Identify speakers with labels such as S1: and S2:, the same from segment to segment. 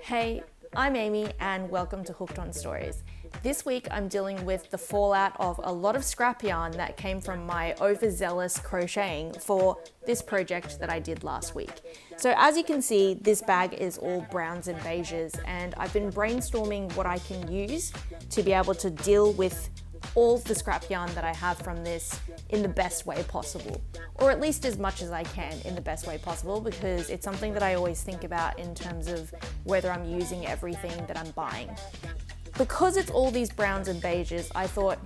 S1: Hey, I'm Amy and welcome to Hooked on Stories. This week I'm dealing with the fallout of a lot of scrap yarn that came from my overzealous crocheting for this project that I did last week. So as you can see, this bag is all browns and beiges, and I've been brainstorming what I can use to be able to deal with all the scrap yarn that I have from this in the best way possible, or at least as much as I can in the best way possible, because it's something that I always think about in terms of whether I'm using everything that I'm buying. Because it's all these browns and beiges, I thought,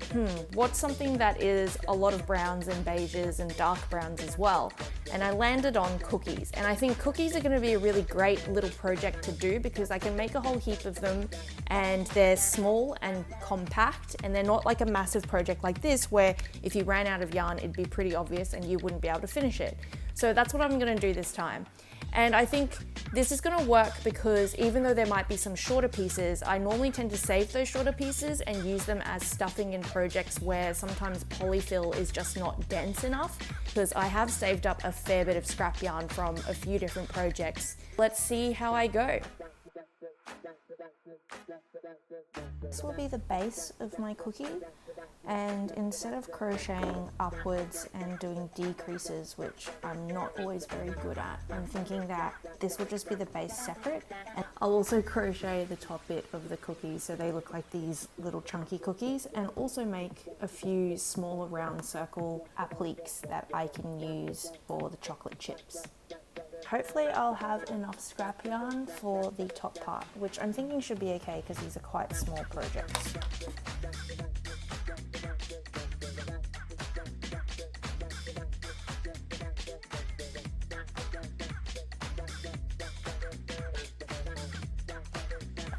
S1: what's something that is a lot of browns and beiges and dark browns as well? And I landed on cookies. And I think cookies are going to be a really great little project to do because I can make a whole heap of them and they're small and compact, and they're not like a massive project like this where if you ran out of yarn, it'd be pretty obvious and you wouldn't be able to finish it. So that's what I'm going to do this time. And I think this is going to work because even though there might be some shorter pieces, I normally tend to save those shorter pieces and use them as stuffing in projects where sometimes polyfill is just not dense enough, because I have saved up a fair bit of scrap yarn from a few different projects. Let's see how I go. This will be the base of my cookie, and instead of crocheting upwards and doing decreases, which I'm not always very good at, I'm thinking that this will just be the base separate, and I'll also crochet the top bit of the cookies so they look like these little chunky cookies, and also make a few smaller round circle appliques that I can use for the chocolate chips. Hopefully I'll have enough scrap yarn for the top part, which I'm thinking should be okay because these are quite small projects.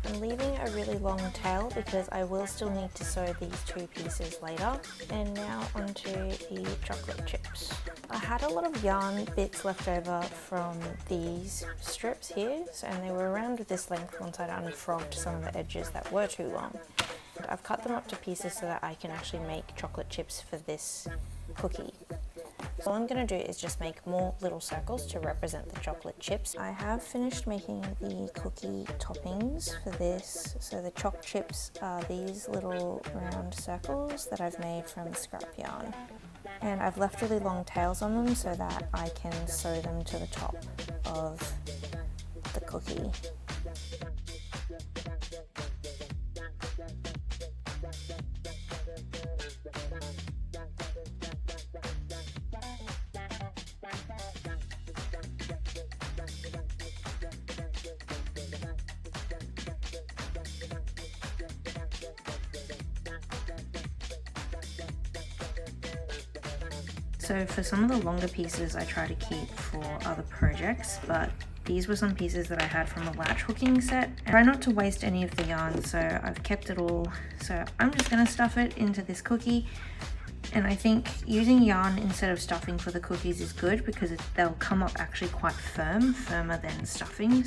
S1: I'm leaving a really long tail because I will still need to sew these two pieces later. And now onto the chocolate chips. I had a lot of yarn bits left over from these strips here, and they were around this length once I'd unfrogged some of the edges that were too long. And I've cut them up to pieces so that I can actually make chocolate chips for this cookie. So all I'm going to do is just make more little circles to represent the chocolate chips. I have finished making the cookie toppings for this. So the choc chips are these little round circles that I've made from scrap yarn. And I've left really long tails on them so that I can sew them to the top of the cookie. So for some of the longer pieces I try to keep for other projects, but these were some pieces that I had from a latch hooking set. I try not to waste any of the yarn, so I've kept it all. So I'm just going to stuff it into this cookie. And I think using yarn instead of stuffing for the cookies is good because they'll come up actually quite firm, firmer than stuffing.